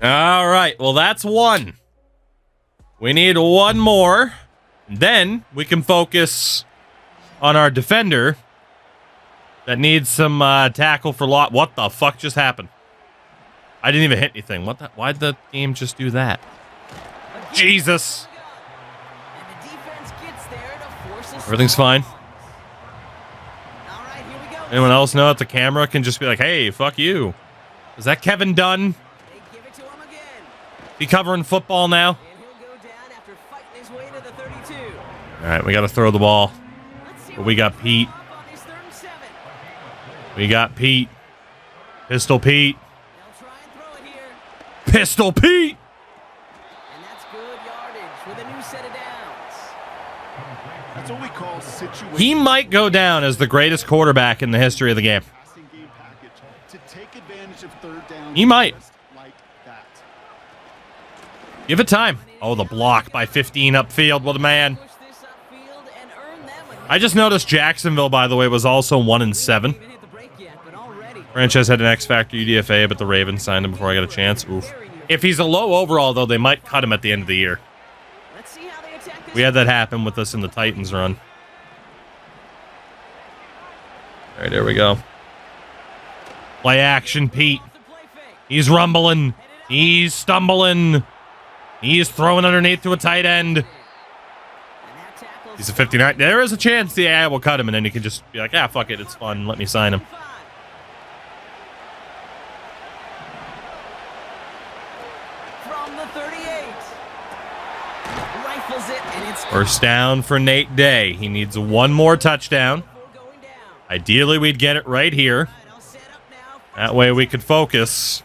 All right. Well, that's one. We need one more. Then we can focus on our defender that needs some tackle for lot. What the fuck just happened? I didn't even hit anything. What the? Why'd the game just do that? Jesus. Everything's fine. Anyone else know that the camera can just be like, hey, fuck you? Is that Kevin Dunn? He covering football now? All right, we got to throw the ball. But we got Pete. We got Pete. Pistol Pete. Pistol Pete! And that's good yardage with a new set of downs. That's what we call situation. He might go down as the greatest quarterback in the history of the game. He might. Give it time. Oh, the block by 15 upfield. What a man. I just noticed Jacksonville, by the way, was also 1-7. Franchise had an X Factor UDFA, but the Ravens signed him before I got a chance. Oof. If he's a low overall, though, they might cut him at the end of the year. We had that happen with us in the Titans run. All right, there we go. Play action, Pete. He's rumbling. He's stumbling. He's throwing underneath to a tight end. He's a 59. There is a chance the AI will cut him, and then he can just be like, ah, fuck it, it's fun. Let me sign him. First down for Nate Day. He needs one more touchdown. Ideally, we'd get it right here. That way we could focus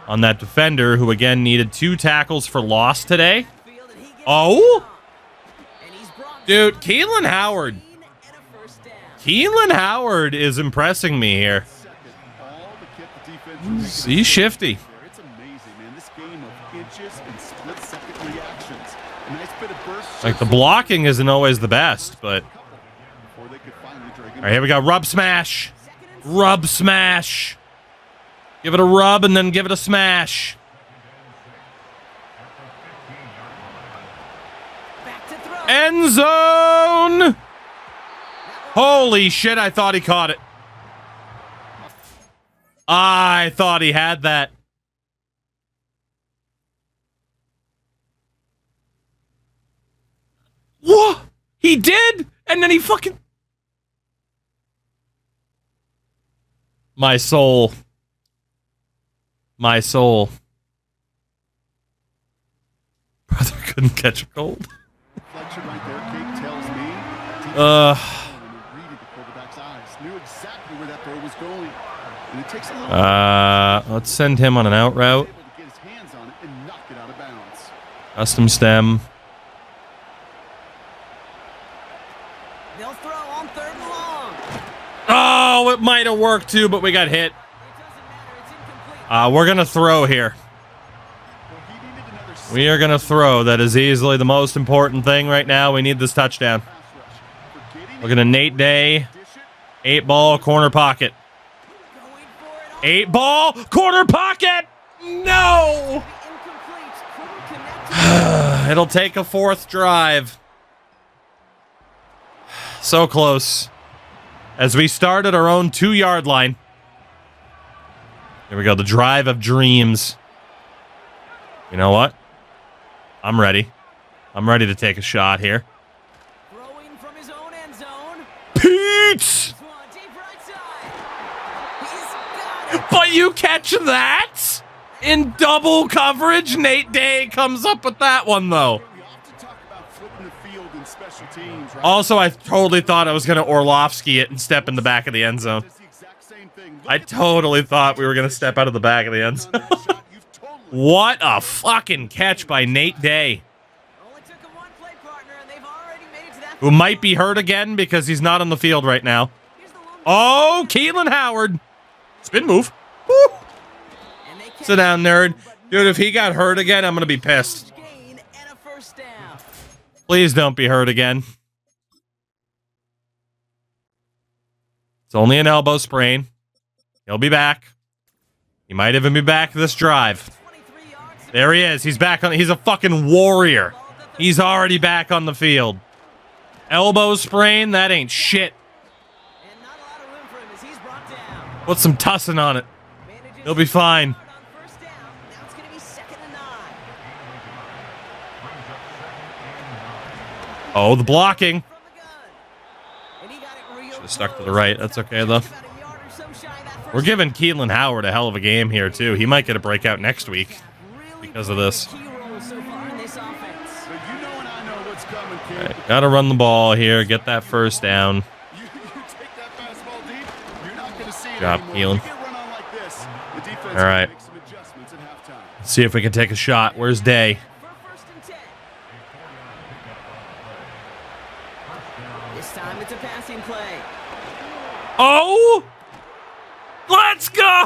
on that defender who, again, needed 2 tackles for loss today. Oh! Dude, Keelan Howard. Keelan Howard is impressing me here. He's shifty. Like, the blocking isn't always the best, but... All right, here we go. Rub smash. Rub smash. Give it a rub and then give it a smash. End zone! Holy shit, I thought he caught it. I thought he had that. What? He did? And then he fucking... My soul. My soul. Brother couldn't catch a cold. Let's send him on an out route. Custom stem. Oh, it might have worked too, but we got hit. We're going to throw here. We are going to throw. That is easily the most important thing right now. We need this touchdown. Looking at Nate Day. 8-ball, corner pocket. 8-ball, corner pocket! No! It'll take a 4th drive. So close. As we start at our own 2-yard line. Here we go, the drive of dreams. You know what? I'm ready. I'm ready to take a shot here. Pete! But you catch that? In double coverage? Nate Day comes up with that one, though. Also, I totally thought I was going to Orlovsky it and step in the back of the end zone. I totally thought we were going to step out of the back of the end zone. What a fucking catch by Nate Day. Who might be hurt again because he's not on the field right now. Oh, Keelan Howard. Spin move. Woo. Sit down, nerd. Dude, if he got hurt again, I'm going to be pissed. Please don't be hurt again. It's only an elbow sprain. He'll be back. He might even be back this drive. There he is. He's back on. He's a fucking warrior. He's already back on the field. Elbow sprain, that ain't shit. Put some tussin on it. He'll be fine. Oh, the blocking. Should have stuck to the right. That's okay, though. We're giving Keelan Howard a hell of a game here, too. He might get a breakout next week because of this. Right, gotta run the ball here. Get that first down. Good job, Keelan. All right. Let's see if we can take a shot. Where's Day? This time it's a passing play. Oh! Let's go!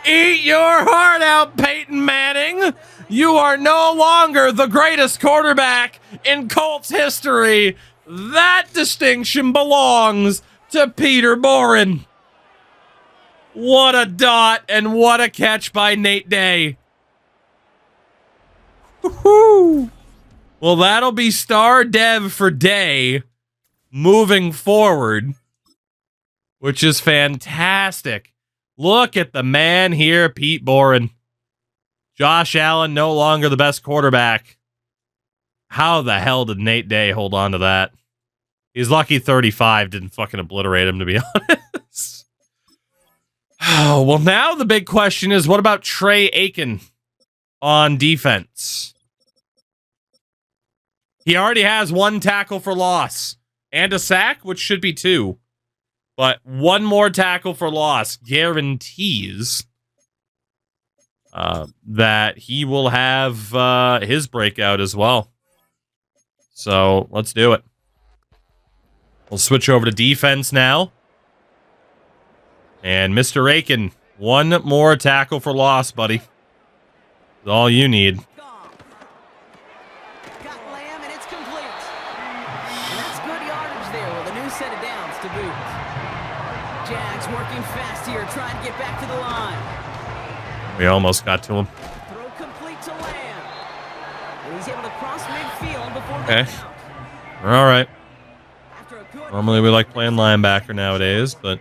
Eat your heart out, Peyton Manning. You are no longer the greatest quarterback in Colts history. That distinction belongs to Peter Boren. What a dot and what a catch by Nate Day. Woo-hoo. Well, that'll be star dev for Day moving forward, which is fantastic. Look at the man here, Pete Boren. Josh Allen no longer the best quarterback. How the hell did Nate Day hold on to that? He's lucky 35 didn't fucking obliterate him, to be honest. Oh, well, now the big question is, what about Trey Aiken on defense? He already has 1 tackle for loss and a sack, which should be 2. But 1 more tackle for loss guarantees that he will have his breakout as well. So let's do it. We'll switch over to defense now. And Mr. Aiken, 1 more tackle for loss, buddy. That's all you need. Got Lamb and it's complete. And that's good yardage there with a new set of downs to boot. Jags working fast here, trying to get back to the line. We almost got to him. Throw complete to Lamb. And he's able to cross midfield before Okay. the count. All right. After a good Normally we like playing linebacker nowadays, but...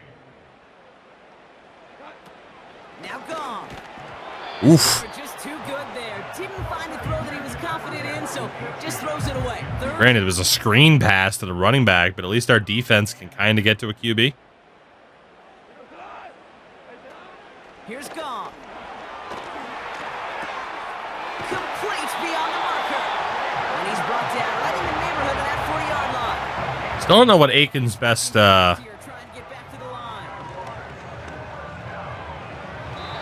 now gone. Oof. Just too good there. Didn't find the throw that he was confident in, so just throws it away. Granted, it was a screen pass to the running back, but at least our defense can kind of get to a QB. Here's gone. Complete beyond the marker. And he's brought down right in the neighborhood of that 40-yard line. Still don't know what Aiken's best Here, trying to get back to the line.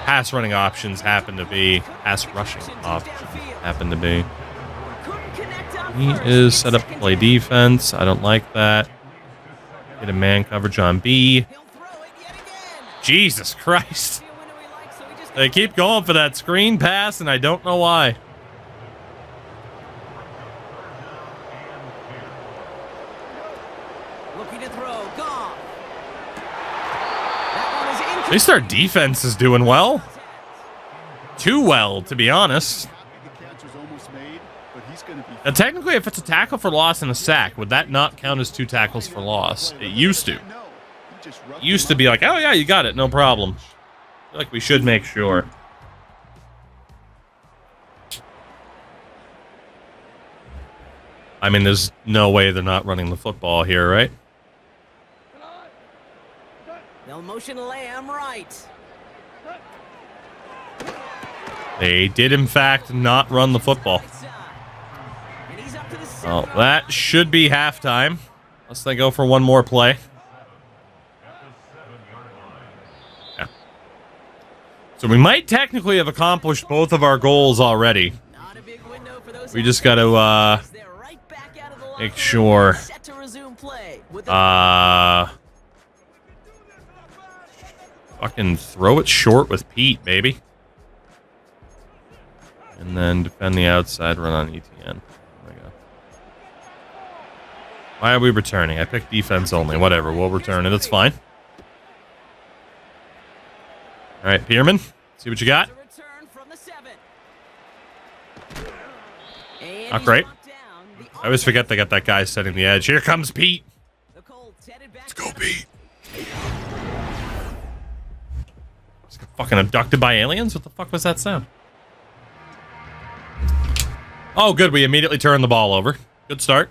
pass running options happen to be. Pass rushing options happen to be. Couldn't connect on He first. is set up to play defense. I don't like that. Get a man coverage on B. He'll throw it yet again. Jesus Christ. See a window he likes, so he just They keep going for that screen pass, and I don't know why. looking to throw. Gone. That one is incomplete. At least our defense is doing well. Too well, to be honest. Now, technically, if it's a tackle for loss and a sack, would that not count as 2 tackles for loss? It used to. It used to be like, oh yeah, you got it, no problem. I feel like we should make sure. I mean, there's no way they're not running the football here, right? They'll motion Lamb right. They did, in fact, not run the football. And he's up to the Well, 7-yard that should be halftime. Unless they go for one more play. Yeah. So we might technically have accomplished both of our goals already. Not a big window for those We just got to They're right back out of the line. make sure. Set to resume play with Fucking throw it short with Pete, baby. And then defend the outside, run on ETN. There we go. Why are we returning? I picked defense only. Whatever, we'll return it. It's fine. All right, Pierman, see what you got. a return from the 7. Not great. I always forget they got that guy setting the edge. Here comes Pete. Let's go, Pete. Fucking abducted by aliens? What the fuck was that sound? Oh, good. We immediately turned the ball over. Good start.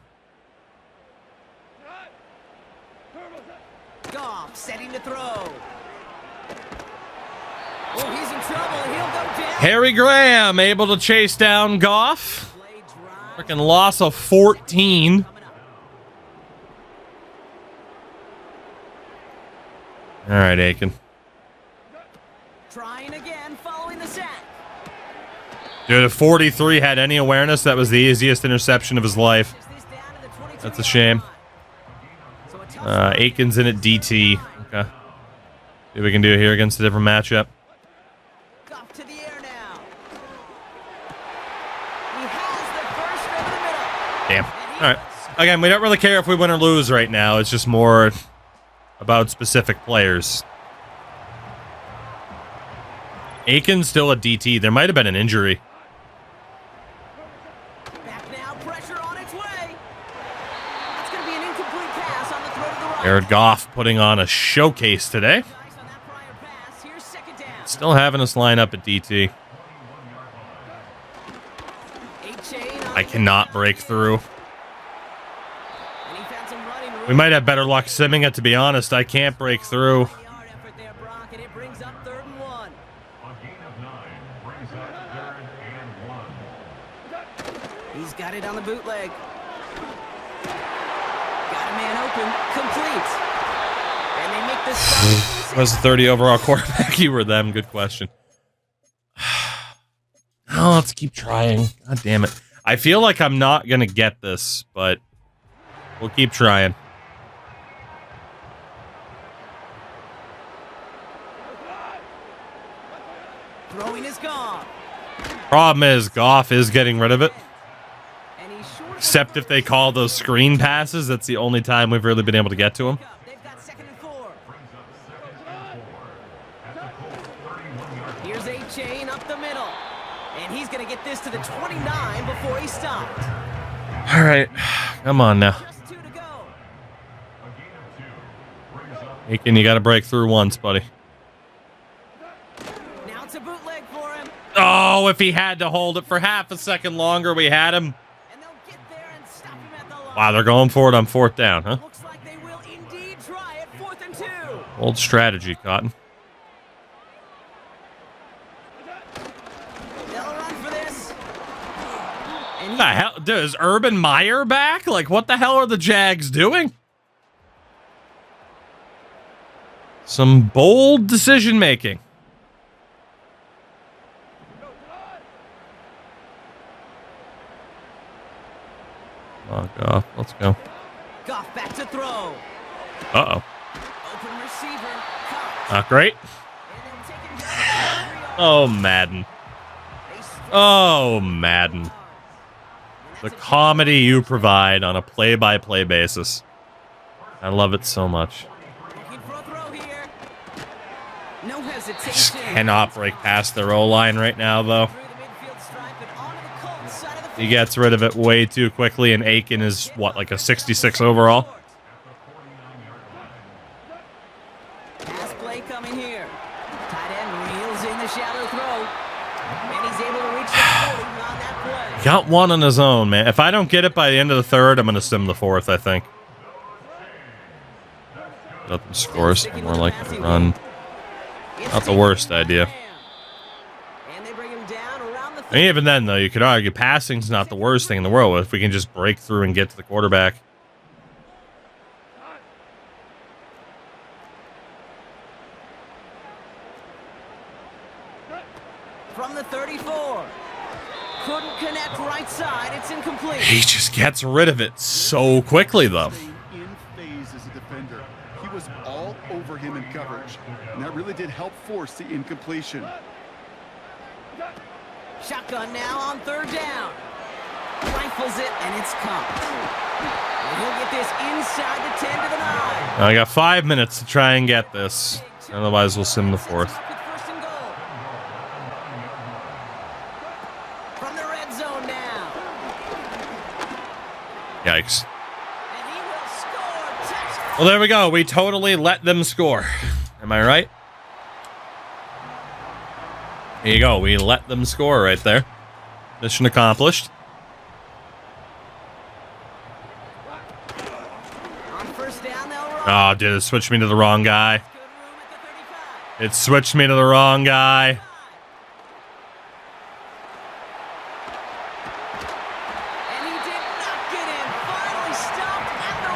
Goff setting to throw. Oh, he's in trouble. He'll go down. Harry Graham able to chase down Goff. Freaking loss of 14. All right, Aiken. Trying again, following the sack. Dude, if 43 had any awareness, that was the easiest interception of his life. That's a shame. Aiken's in at DT. Okay. See what we can do here against a different matchup. Goff to the air now. He has the first over the middle. Damn. All right. Again, we don't really care if we win or lose right now. It's just more about specific players. Aiken's still a DT. There might have been an injury. Back now, pressure on its way. That's going to be an incomplete pass on the throw to the right. Jared Goff putting on a showcase today. Still having us line up at DT. I cannot break through. We might have better luck simming it, to be honest. I can't break through. He's got it on the bootleg. Got a man open. Complete. And they make this stop. Was the 30 overall quarterback? You were them. Good question. Oh, let's keep trying. God damn it. I feel like I'm not going to get this, but we'll keep trying. Throwing is gone. Problem is, Goff is getting rid of it. Except if they call those screen passes, that's the only time we've really been able to get to him. They've got 2nd and 4. Here's A-Chain up the middle. And he's going to get this to the 29 before he stopped. All right. Come on now. Just 2 to go. Aiken, you got to break through once, buddy. Now it's a bootleg for him. Oh, if he had to hold it for half a second longer, we had him. And they'll get there and stop him at the line. Wow, they're going for it on 4th down, huh? Looks like they will indeed try it. 4th and 2. Old strategy, Cotton. They'll run for this. And What the hell? Dude, is Urban Meyer back? Like, what the hell are the Jags doing? Some bold decision making. Oh, God. Let's go. Goff back to throw. Uh-oh. Open receiver. Caught. Not great. And they'll take him down. Oh, Madden. Oh, Madden. The comedy you provide on a play-by-play basis. I love it so much. Looking for a throw here. No hesitation. Just cannot break past their O-line right now, though. Through the midfield stripe and onto the Colts side of the He field. gets rid of it way too quickly, and Aiken is, what, like a 66 overall? Pass play coming here. Tight end reels in the shallow throw. And he's able to reach the 40 on that play. Got one on his own, man. If I don't get it by the end of the 3rd, I'm going to sim the 4th, I think. Let them score, so more likely to run. Not the worst idea. And they bring him down around the I mean, even then, though, you could argue passing's not the worst thing in the world if we can just break through and get to the quarterback. from the 34. Couldn't connect right side. It's incomplete. He just gets rid of it so quickly, though. In phase as a defender. He was all over him in coverage, and that really did help force the incompletion. Shotgun now on 3rd down. Rifles it, and it's caught. And he'll get this inside the 10 to the 9. I got 5 minutes to try and get this. Otherwise, we'll sim the 4th. With 1st and goal. From the red zone now. Yikes. And he will score. Touchdown. Well, there we go. We totally let them score. Am I right? Here you go. We let them score right there. Mission accomplished. On first down, they'll roll. Oh, dude, it switched me to the wrong guy. Good room at the 35. It switched me to the wrong guy. And he did not get in. Finally stopped at the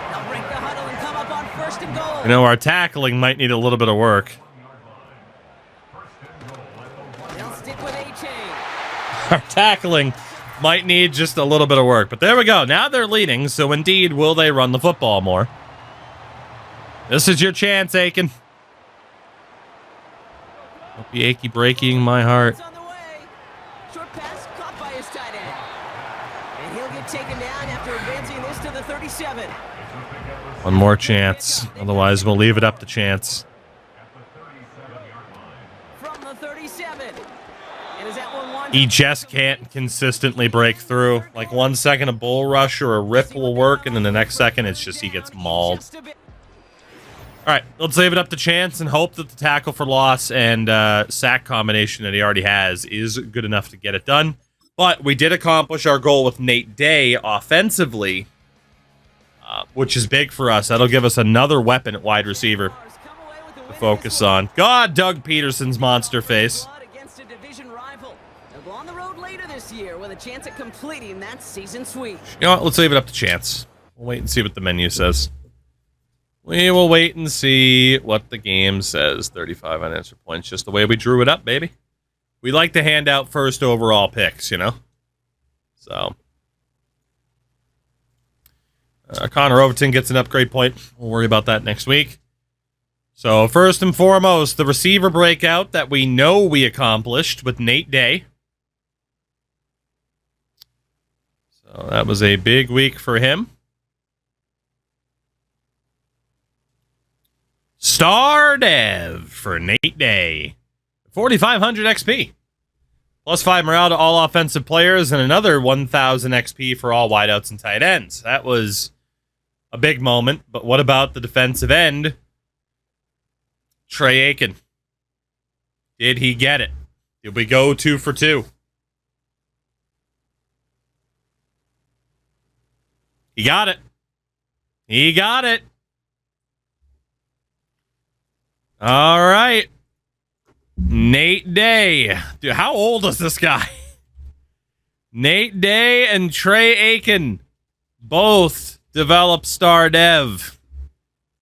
1. They'll break the huddle and come up on first and goal. You know, our tackling might need a little bit of work. They'll stick with A-Chain. Our tackling might need just a little bit of work. But there we go. Now they're leading, so indeed, will they run the football more? This is your chance, Aiken. Don't be achy breaking my heart. It's on the way. Short pass caught by his tight end. And he'll get taken down after advancing this to the 37. One more chance. Otherwise, we'll leave it up to chance. From the 37. And is that one? He just can't consistently break through. Like 1 second a bull rush or a rip will work, and then the next second it's just he gets mauled. All right, let's leave it up to chance and hope that the tackle for loss and sack combination that he already has is good enough to get it done. But we did accomplish our goal with Nate Day offensively, which is big for us. That'll give us another weapon at wide receiver to focus on. God, Doug Peterson's monster face. Against a division rival. They'll go on the road later this year with a chance at completing that season sweep. You know what? Let's leave it up to chance. We'll wait and see what the menu says. We will wait and see what the game says. 35 unanswered points, just the way we drew it up, baby. We like to hand out first overall picks, you know? So. Connor Overton gets an upgrade point. We'll worry about that next week. So, first and foremost, the receiver breakout that we know we accomplished with Nate Day. So, that was a big week for him. Star Dev for Nate Day. 4,500 XP. Plus 5 morale to all offensive players and another 1,000 XP for all wideouts and tight ends. That was a big moment. But what about the defensive end? Trey Aiken. Did he get it? Did we go 2 for 2? He got it. He got it. All right. Nate Day. Dude, how old is this guy? Nate Day and Trey Aiken both developed Star Dev.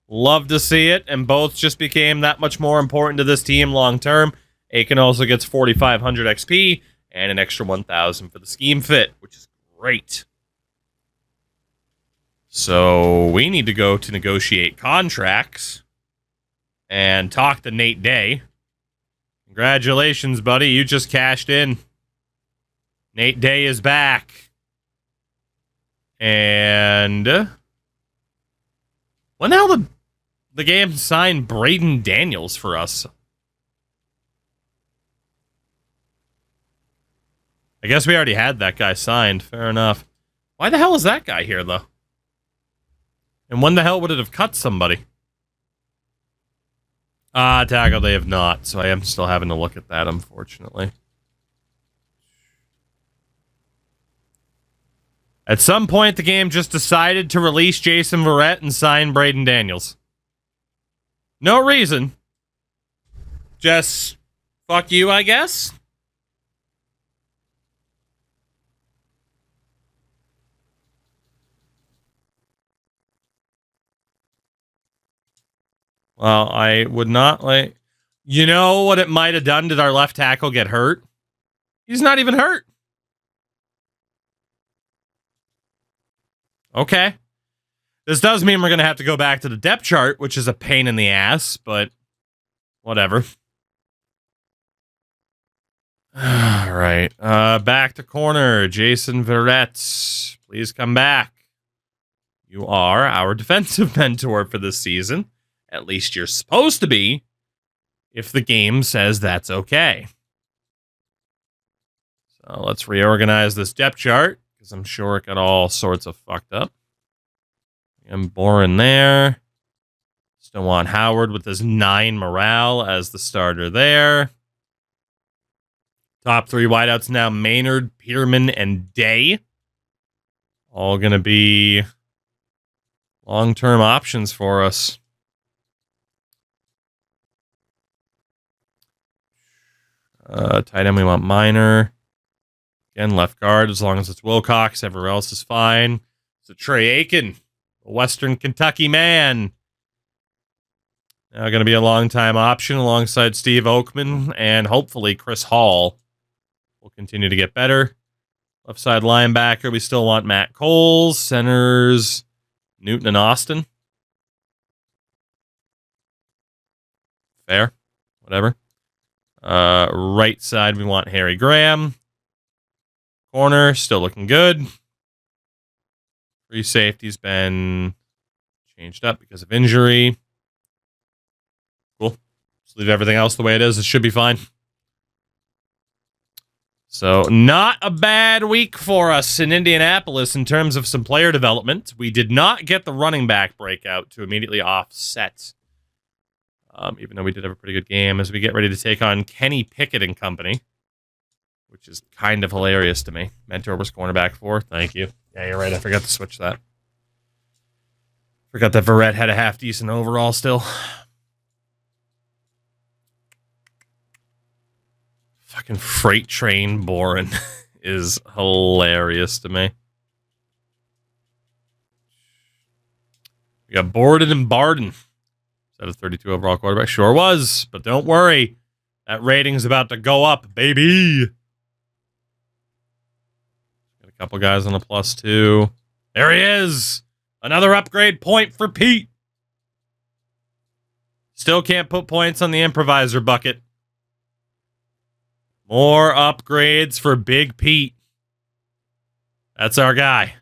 Love to see it, and both just became that much more important to this team long term. Aiken also gets 4,500 XP and an extra 1,000 for the scheme fit, which is great. So we need to go to negotiate contracts and talk to Nate Day. Congratulations, buddy. You just cashed in. Nate Day is back. And when the hell did the game sign Braden Daniels for us? I guess we already had that guy signed. Fair enough. Why the hell is that guy here, though? And when the hell would it have cut somebody? Tackle, they have not, so I am still having to look at that, unfortunately. At some point, the game just decided to release Jason Verrett and sign Braden Daniels. No reason. Just fuck you, I guess. Well, I would not like... You know what it might have done? Did our left tackle get hurt? He's not even hurt. Okay. This does mean we're going to have to go back to the depth chart, which is a pain in the ass, but whatever. All right. Back to corner. Jason Verrett, please come back. You are our defensive mentor for this season. At least you're supposed to be, if the game says that's okay. So let's reorganize this depth chart, because because I'm sure it got all sorts of fucked up. And Boren there. Still want Howard with his 9 morale as the starter there. Top 3 wideouts now, Maynard, Peterman, and Day. All going to be long-term options for us. Tight end, we want Minor. Again, left guard, as long as it's Wilcox. Everywhere else is fine. So Trey Aiken, a Western Kentucky man. Now going to be a long-time option alongside Steve Oakman and hopefully Chris Hall will continue to get better. Left side linebacker, we still want Matt Coles. Centers, Newton and Austin. Fair. Whatever. Right side, we want Harry Graham. Corner, still looking good. Free safety's been changed up because of injury. Cool. Just leave everything else the way it is. It should be fine. So, not a bad week for us in Indianapolis in terms of some player development. We did not get the running back breakout to immediately offset. Even though we did have a pretty good game as we get ready to take on Kenny Pickett and company, which is kind of hilarious to me. Mentor was cornerback 4. Thank you. Yeah, you're right. I forgot to switch that. Forgot that Verrett had a half-decent overall still. Fucking freight train Boren is hilarious to me. We got Borden and Barden. Is that a 32 overall quarterback? Sure was, but don't worry. That rating's about to go up, baby. Got a couple guys on a +2. There he is. Another upgrade point for Pete. Still can't put points on the improviser bucket. More upgrades for Big Pete. That's our guy.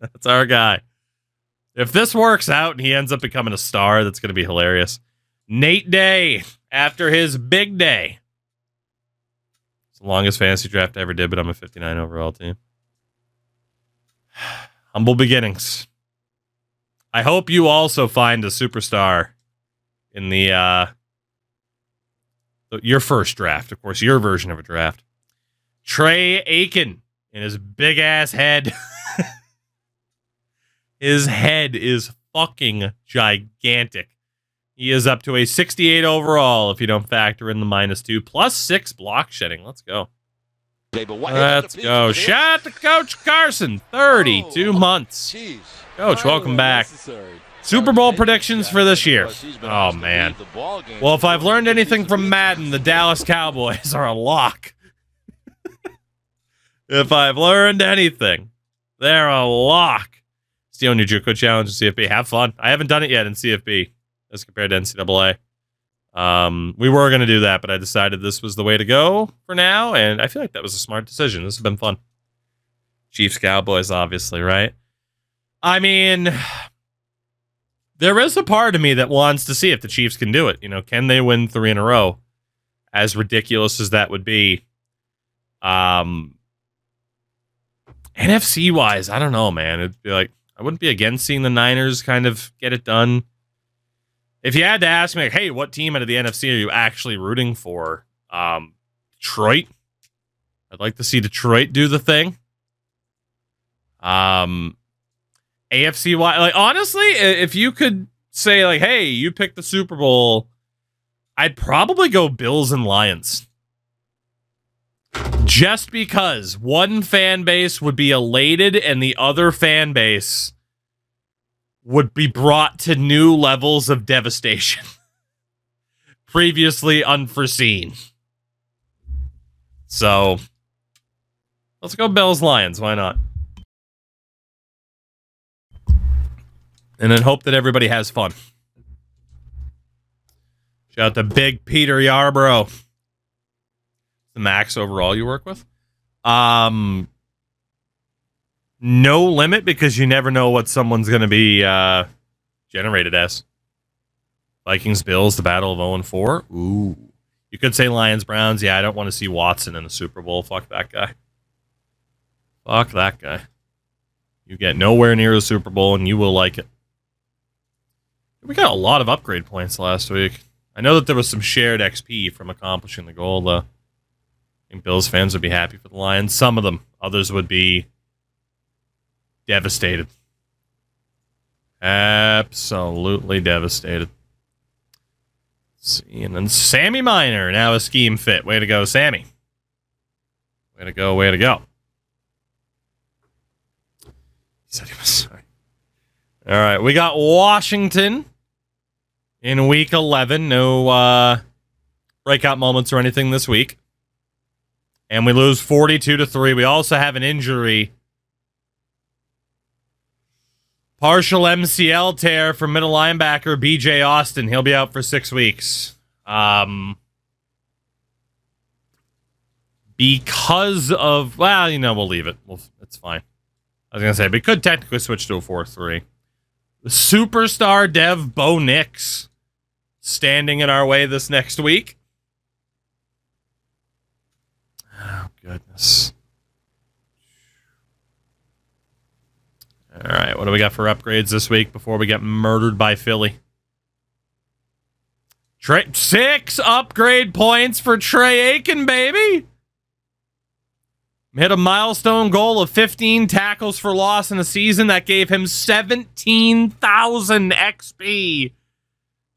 That's our guy. If this works out and he ends up becoming a star, that's going to be hilarious. Nate Day, after his big day. It's the longest fantasy draft I ever did, but I'm a 59 overall team. Humble beginnings. I hope you also find a superstar in the your first draft, of course, your version of a draft. Trey Aiken in his big ass head. His head is fucking gigantic. He is up to a 68 overall if you don't factor in the -2 +6 block shedding. Let's go. Let's go. Shout out to Coach Carson, 32 months. Coach, welcome back. Super Bowl predictions for this year. Oh, man. Well, if I've learned anything from Madden, the Dallas Cowboys are a lock. If I've learned anything, they're a lock. Stealing your JUCO challenge in CFB. Have fun. I haven't done it yet in CFB as compared to NCAA. We were going to do that, but I decided this was the way to go for now, and I feel like that was a smart decision. This has been fun. Chiefs, Cowboys, obviously, right? I mean, there is a part of me that wants to see if the Chiefs can do it. You know, can they win 3 in a row? As ridiculous as that would be. NFC-wise, I don't know, man. It'd be like, I wouldn't be against seeing the Niners kind of get it done. If you had to ask me, like, hey, what team out of the NFC are you actually rooting for? Detroit. I'd like to see Detroit do the thing. AFC, like, honestly, if you could say, like, hey, you pick the Super Bowl, I'd probably go Bills and Lions. Just because one fan base would be elated and the other fan base would be brought to new levels of devastation. Previously unforeseen. So, let's go Bills Lions. Why not? And then hope that everybody has fun. Shout out to Big Peter Yarborough. The max overall you work with? No limit, because you never know what someone's going to be generated as. Vikings, Bills, the battle of 0-4. Ooh. You could say Lions, Browns. Yeah, I don't want to see Watson in the Super Bowl. Fuck that guy. Fuck that guy. You get nowhere near a Super Bowl, and you will like it. We got a lot of upgrade points last week. I know that there was some shared XP from accomplishing the goal, though. I think Bills fans would be happy for the Lions. Some of them. Others would be devastated. Absolutely devastated. Let's see, and then Sammy Miner, now a scheme fit. Way to go, Sammy. Way to go, way to go. He said he was sorry. All right, we got Washington in week 11. No breakout moments or anything this week. And we lose 42-3. We also have an injury. Partial MCL tear for middle linebacker BJ Austin. He'll be out for 6 weeks. Because of, well, you know, we'll leave it. It's fine. I was going to say, we could technically switch to a 4-3. The superstar dev Bo Nix standing in our way this next week. Oh, goodness. All right, what do we got for upgrades this week before we get murdered by Philly? 6 upgrade points for Trey Aiken, baby! Hit a milestone goal of 15 tackles for loss in a season that gave him 17,000 XP.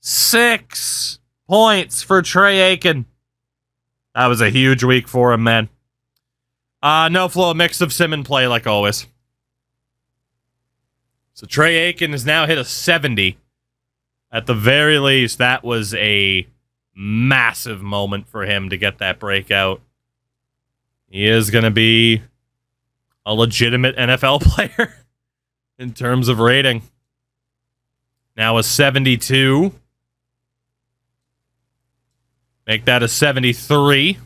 6 points for Trey Aiken. That was a huge week for him, man. No flow, a mix of sim and play like always. So Trey Aiken has now hit a 70. At the very least, that was a massive moment for him to get that breakout. He is going to be a legitimate NFL player in terms of rating. Now a 72. Make that a 73.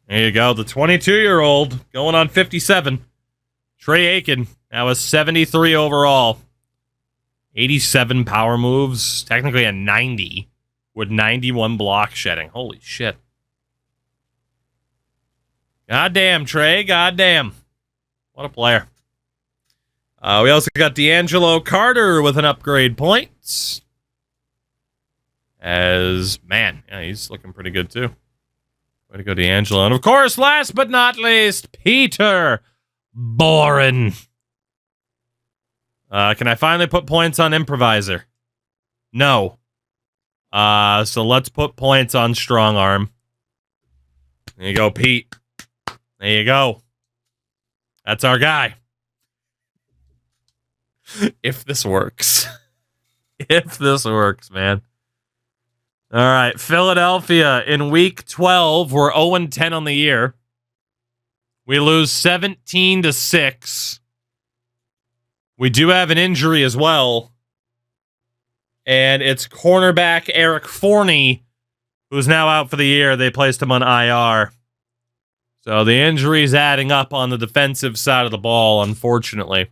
There you go. The 22-year-old going on 57. Trey Aiken, now a 73 overall. 87 power moves. Technically a 90 with 91 block shedding. Holy shit. Goddamn, Trey. Goddamn. What a player. We also got D'Angelo Carter with an upgrade point. As, man, yeah, he's looking pretty good too. Way to go, D'Angelo. And of course, last but not least, Peter Boren. Can I finally put points on Improviser? No. So let's put points on Strong Arm. There you go, Pete. There you go. That's our guy. If this works. If this works, man. All right, Philadelphia in week 12. We're 0-10 on the year. We lose 17-6. We do have an injury as well. And it's cornerback Eric Forney, who's now out for the year. They placed him on IR. So the injury's adding up on the defensive side of the ball, unfortunately.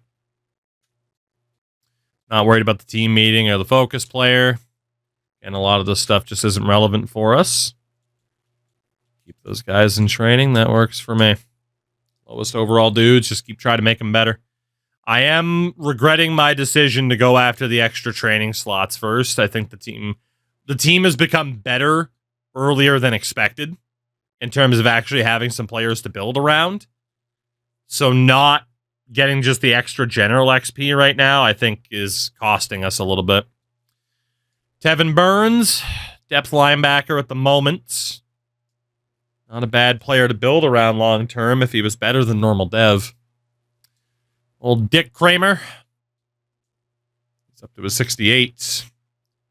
Not worried about the team meeting or the focus player. And a lot of this stuff just isn't relevant for us. Keep those guys in training. That works for me. Lowest overall dudes. Just keep trying to make them better. I am regretting my decision to go after the extra training slots first. I think the team has become better earlier than expected in terms of actually having some players to build around. So not getting just the extra general XP right now, I think, is costing us a little bit. Tevin Burns, depth linebacker at the moment. Not a bad player to build around long term if he was better than normal dev. Old Dick Kramer. He's up to a 68.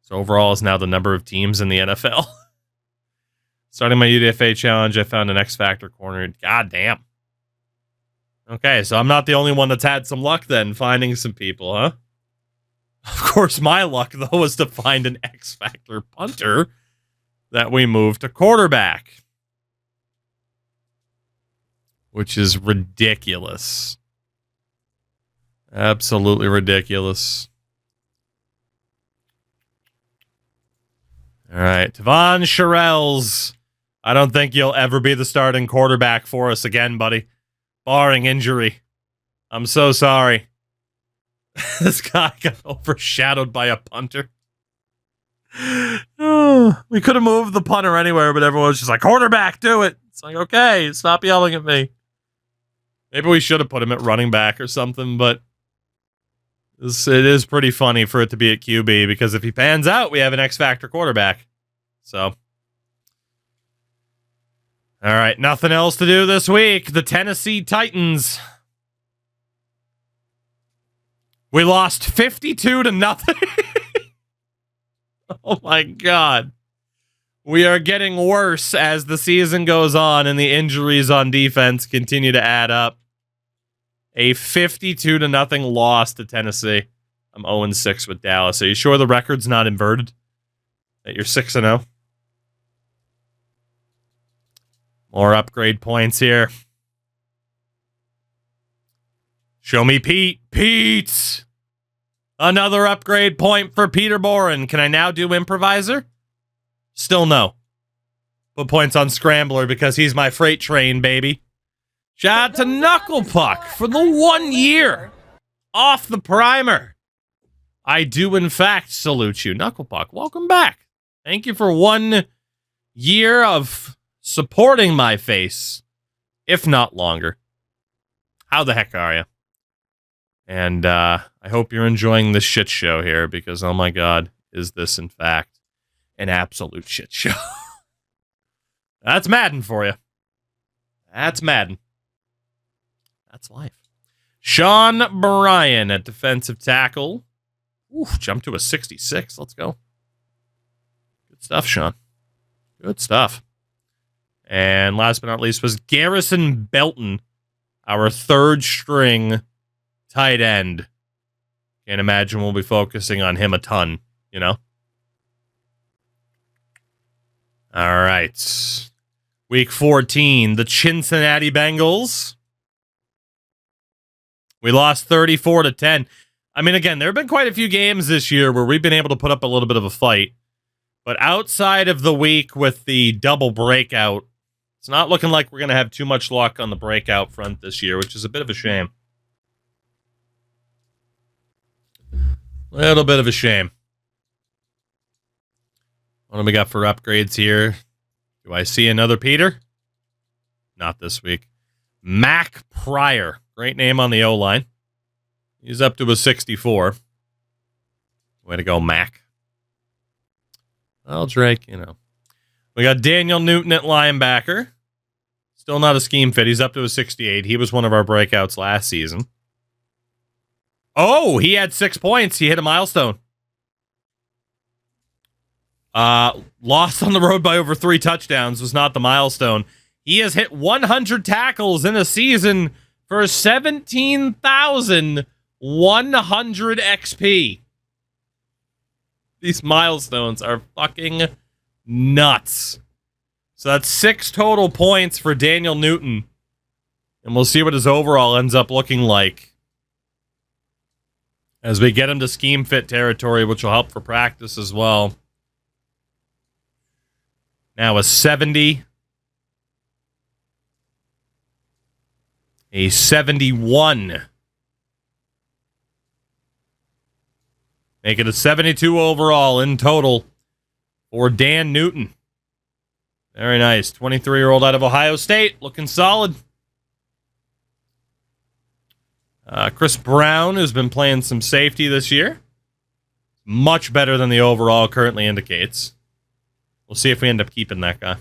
So overall is now the number of teams in the NFL. Starting my UDFA challenge, I found an X Factor corner. God damn. Okay, so I'm not the only one that's had some luck then, finding some people, huh? Of course, my luck, though, was to find an X Factor punter that we moved to quarterback. Which is ridiculous. Absolutely ridiculous. All right, Tavon Sherrills I don't think you'll ever be the starting quarterback for us again, buddy. Barring injury. I'm so sorry. This guy got overshadowed by a punter. We could have moved the punter anywhere, but everyone was just like, quarterback, do it. It's like, okay, stop yelling at me. Maybe we should have put him at running back or something, but it is pretty funny for it to be at QB, because if he pans out, we have an X-Factor quarterback. So, all right, nothing else to do this week. The Tennessee Titans. We lost 52-0. Oh my God. We are getting worse as the season goes on and the injuries on defense continue to add up. A 52-0 loss to Tennessee. I'm 0-6 with Dallas. Are you sure the record's not inverted? That you're 6-0? More upgrade points here. Show me Pete. Pete! Another upgrade point for Peter Boren. Can I now do improviser? Still no. Put points on Scrambler because he's my freight train, baby. Shout out to Knuckle Puck for the 1 year off the primer. I do, in fact, salute you. Knuckle Puck, welcome back. Thank you for 1 year of supporting my face, if not longer. How the heck are you? And I hope you're enjoying this shit show here, because, oh my God, is this, in fact, an absolute shit show. That's Madden for you. That's Madden. That's life. Sean Bryan at defensive tackle. Oof, jumped to a 66. Let's go. Good stuff, Sean. Good stuff. And last but not least was Garrison Belton, our third string tight end. Can't imagine we'll be focusing on him a ton, you know? All right. Week 14, the Cincinnati Bengals. We lost 34-10. I mean, again, there have been quite a few games this year where we've been able to put up a little bit of a fight. But outside of the week with the double breakout, it's not looking like we're going to have too much luck on the breakout front this year, which is a bit of a shame. Little bit of a shame. What do we got for upgrades here? Do I see another Peter? Not this week. Mac Pryor. Great name on the O-line. He's up to a 64. Way to go, Mac. Well, Drake, you know. We got Daniel Newton at linebacker. Still not a scheme fit. He's up to a 68. He was one of our breakouts last season. Oh, he had 6 points. He hit a milestone. Lost on the road by over 3 touchdowns was not the milestone. He has hit 100 tackles in a season for 17,100 XP. These milestones are fucking nuts. So that's 6 total points for Daniel Newton. And we'll see what his overall ends up looking like as we get him to scheme fit territory, which will help for practice as well. Now a 70. A 71. Make it a 72 overall in total for Dan Newton. Very nice. 23-year-old out of Ohio State. Looking solid. Chris Brown, who's been playing some safety this year. Much better than the overall currently indicates. We'll see if we end up keeping that guy.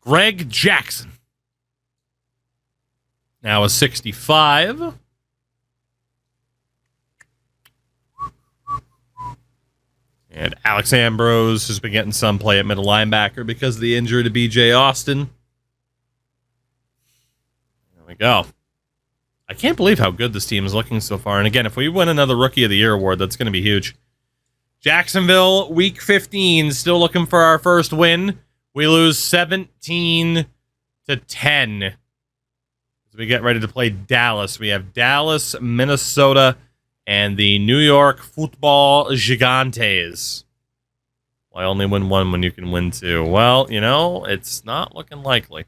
Greg Jackson. Now a 65. And Alex Ambrose has been getting some play at middle linebacker because of the injury to B.J. Austin. There we go. I can't believe how good this team is looking so far. And again, if we win another Rookie of the Year award, that's going to be huge. Jacksonville, Week 15, still looking for our first win. We lose 17-10. As we get ready to play Dallas. We have Dallas, Minnesota, and the New York Football Gigantes. Why only win one when you can win two? Well, you know, it's not looking likely.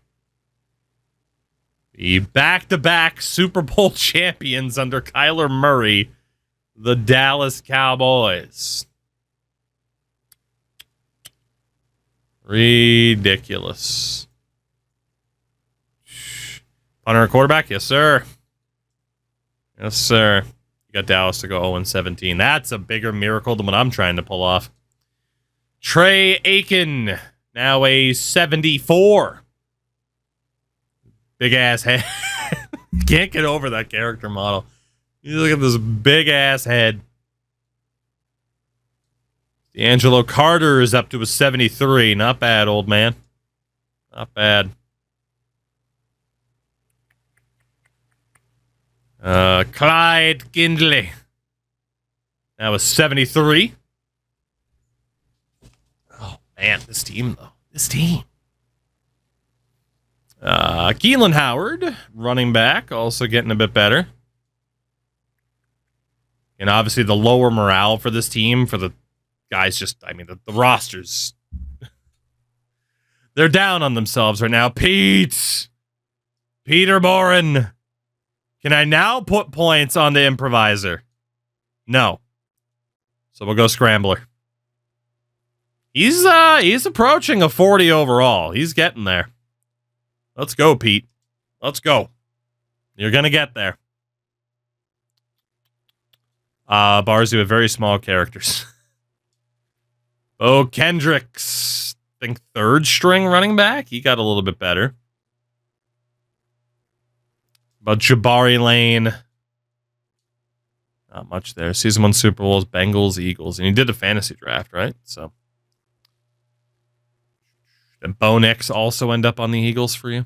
The back-to-back Super Bowl champions under Kyler Murray, the Dallas Cowboys. Ridiculous. Punter and quarterback? Yes, sir. Yes, sir. You got Dallas to go 0-17. That's a bigger miracle than what I'm trying to pull off. Trey Aiken, now a 74. Big ass head. Can't get over that character model. You look at this big ass head. D'Angelo Carter is up to a 73. Not bad, old man. Not bad. Clyde Kindley. Now a 73. Oh, man, this team, though. This team. Keelan Howard, running back, also getting a bit better. And obviously the lower morale for this team, for the guys just, I mean, the rosters. They're down on themselves right now. Peter Boren. Can I now put points on the improviser? No. So we'll go scrambler. He's approaching a 40 overall. He's getting there. Let's go, Pete. Let's go. You're going to get there. Bars with very small characters. Bo Kendricks, I think third string running back. He got a little bit better. But Jabari Lane. Not much there. Season 1 Super Bowls, Bengals, Eagles. And he did a fantasy draft, right? So. Did Bo Nix also end up on the Eagles for you?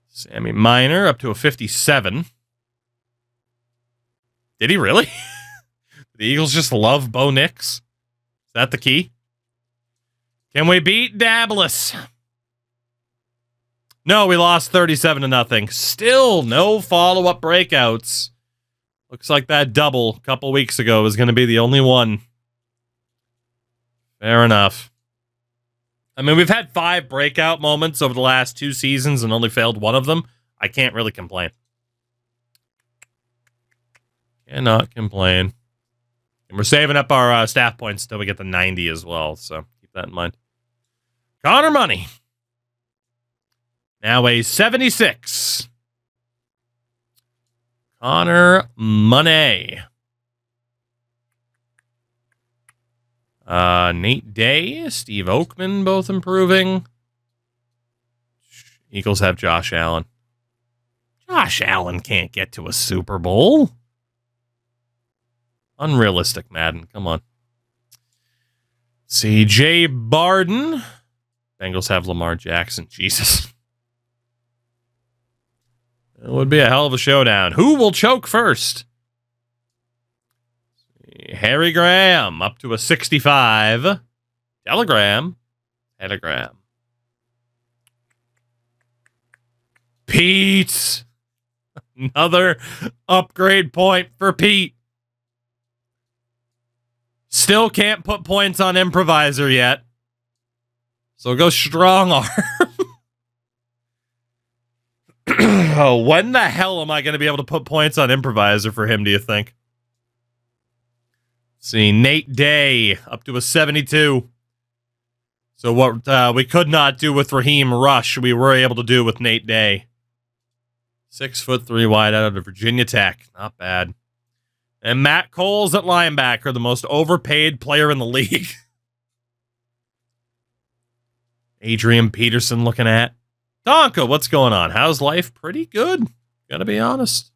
Sammy Minor up to a 57. Did he really? The Eagles just love Bo Nix? Is that the key? Can we beat Dabless? No, we lost 37-0. Still no follow-up breakouts. Looks like that double a couple weeks ago is going to be the only one. Fair enough. I mean, we've had 5 breakout moments over the last 2 seasons and only failed one of them. I can't really complain. Cannot complain. And we're saving up our staff points until we get to 90 as well, so keep that in mind. Connor Money. Now a 76. Connor Money. Nate Day, Steve Oakman, both improving. Eagles have Josh Allen. Josh Allen can't get to a Super Bowl. Unrealistic, Madden. Come on. C.J. Barden. Bengals have Lamar Jackson. Jesus. It would be a hell of a showdown. Who will choke first? Harry Graham up to a 65. Telegram. Pete. Another upgrade point for Pete. Still can't put points on improviser yet. So go strong arm. Oh, when the hell am I going to be able to put points on improviser for him, do you think? See, Nate Day up to a 72. So what we could not do with Raheem Rush, we were able to do with Nate Day. 6'3" wide out of Virginia Tech. Not bad. And Matt Coles at linebacker, the most overpaid player in the league. Adrian Peterson looking at. Donka, what's going on? How's life? Pretty good. Gotta be honest.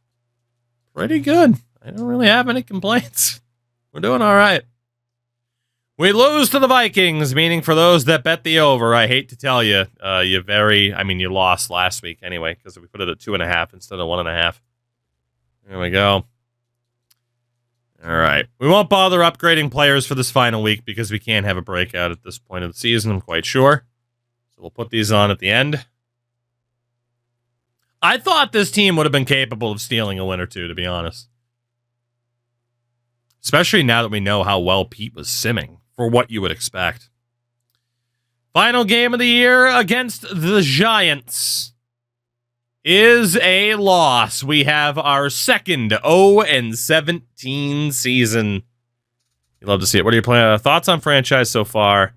Pretty good. I don't really have any complaints. We're doing all right. We lose to the Vikings, meaning for those that bet the over, I hate to tell you, you lost last week anyway, because we put it at 2.5 instead of 1.5. There we go. All right. We won't bother upgrading players for this final week because we can't have a breakout at this point of the season, I'm quite sure. So we'll put these on at the end. I thought this team would have been capable of stealing a win or two, to be honest. Especially now that we know how well Pete was simming. for what you would expect. Final game of the year against the Giants is a loss. We have our second 0-17 season. You love to see it. What are your thoughts on franchise so far?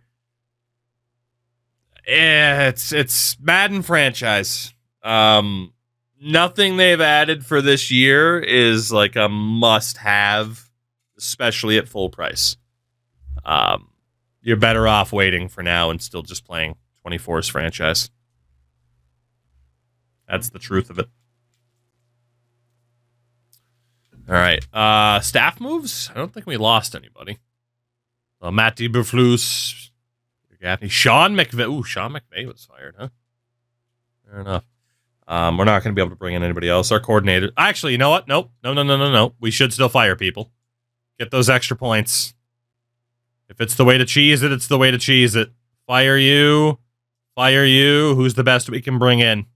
It's Madden franchise. Nothing they've added for this year is like a must-have, especially at full price. You're better off waiting for now and still just playing 24's franchise. That's the truth of it. All right. Staff moves? I don't think we lost anybody. Matt Eberflus. Sean McVay. Ooh, Sean McVay was fired, huh? Fair enough. We're not going to be able to bring in anybody else. Our coordinator. Actually, you know what? Nope. No. We should still fire people. Get those extra points. If it's the way to cheese it, it's the way to cheese it. Fire you. Fire you. Who's the best we can bring in?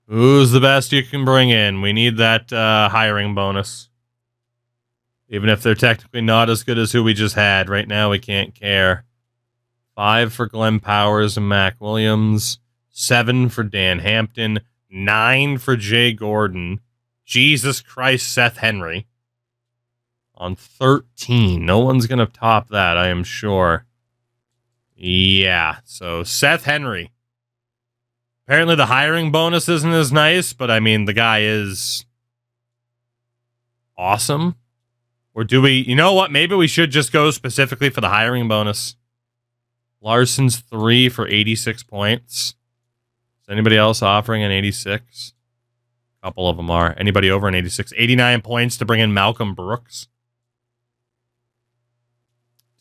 Who's the best you can bring in? We need that hiring bonus. Even if they're technically not as good as who we just had. Right now, we can't care. 5 for Glenn Powers and Mac Williams. 7 for Dan Hampton. 9 for Jay Gordon. Jesus Christ, Seth Henry. On 13. No one's going to top that, I am sure. Yeah, so Seth Henry. Apparently the hiring bonus isn't as nice, but I mean, the guy is awesome. Or do we, you know what? Maybe we should just go specifically for the hiring bonus. Larson's 3 for 86 points. Is anybody else offering an 86? A couple of them are. Anybody over an 86? 89 points to bring in Malcolm Brooks.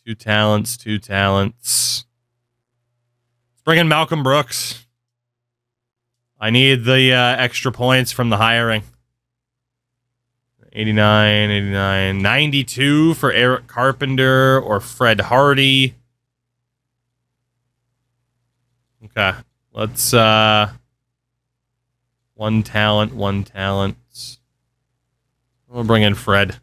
2 talents. Let's bring in Malcolm Brooks. I need the extra points from the hiring. 89, 92 for Eric Carpenter or Fred Hardy. Okay, let's one talent. We'll bring in Fred.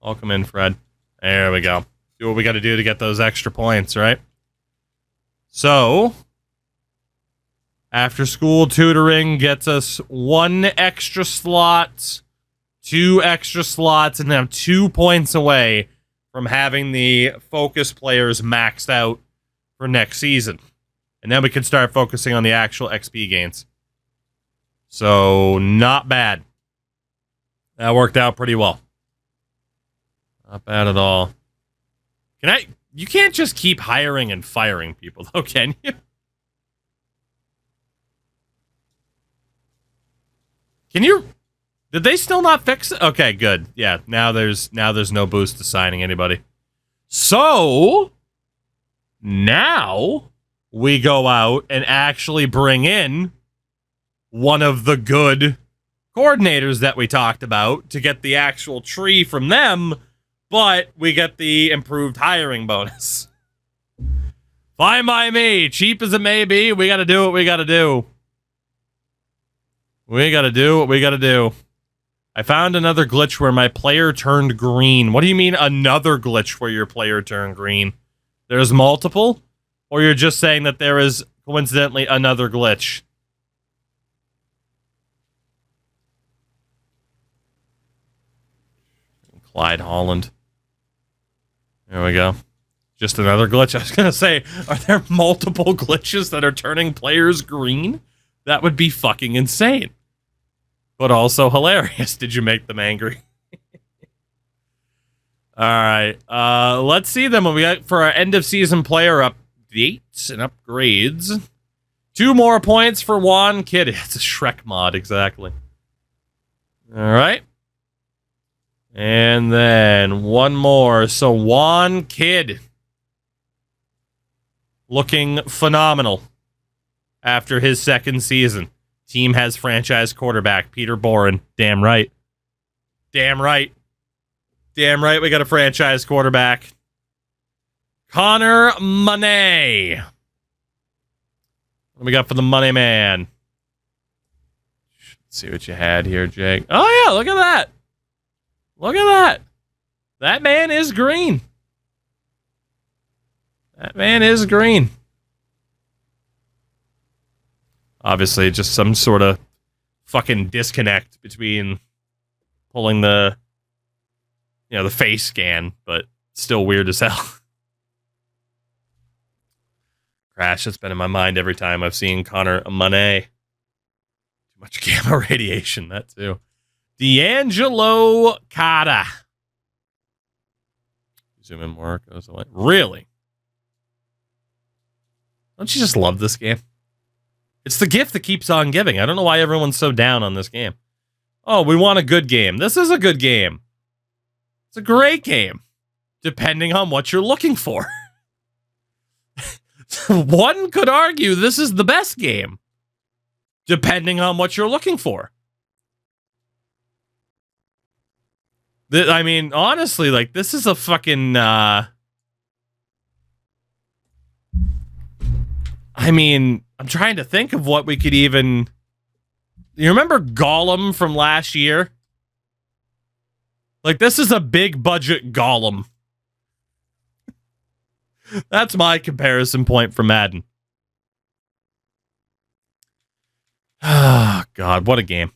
Welcome in, Fred. There we go. Do what we got to do to get those extra points, right? So, after school tutoring gets us 1 extra slot, 2 extra slots, and now 2 points away from having the focus players maxed out for next season. And then we can start focusing on the actual XP gains. So, not bad. That worked out pretty well. Not bad at all. You can't just keep hiring and firing people, though, can you? Can you? Did they still not fix it? Okay, good. Yeah, now there's no boost to signing anybody. So now we go out and actually bring in one of the good coordinators that we talked about to get the actual tree from them, but we get the improved hiring bonus. Fine by me. Cheap as it may be, we got to do what we got to do. We got to do what we got to do. I found another glitch where my player turned green. What do you mean another glitch where your player turned green? There's multiple? Or you're just saying that there is coincidentally another glitch? Clyde Holland. There we go. Just another glitch. I was going to say, are there multiple glitches that are turning players green? That would be fucking insane. But also hilarious. Did you make them angry? All right. Let's see them when we got for our end of season player updates and upgrades. 2 more points for Juan Kidd. It's a Shrek mod, exactly. All right. And then 1 more. So Juan Kidd. Looking phenomenal after his 2nd season. Team has franchise quarterback Peter Boren. Damn right. Damn right. Damn right we got a franchise quarterback. Connor Money. What do we got for the money man? Let's see what you had here, Jake. Oh, yeah, look at that. Look at that. That man is green. That man is green. Obviously, just some sort of fucking disconnect between pulling the, the face scan, but still weird as hell. Crash that's been in my mind every time I've seen Connor Monet. Too much gamma radiation, that too. D'Angelo Cotta. Zoom in more. Goes away. Really? Don't you just love this game? It's the gift that keeps on giving. I don't know why everyone's so down on this game. Oh, we want a good game. This is a good game. It's a great game, depending on what you're looking for. One could argue this is the best game, depending on what you're looking for. I mean, honestly, like, this is a fucking... I'm trying to think of what we could even... You remember Gollum from last year? Like, this is a big budget Gollum. That's my comparison point for Madden. Ah, God, what a game.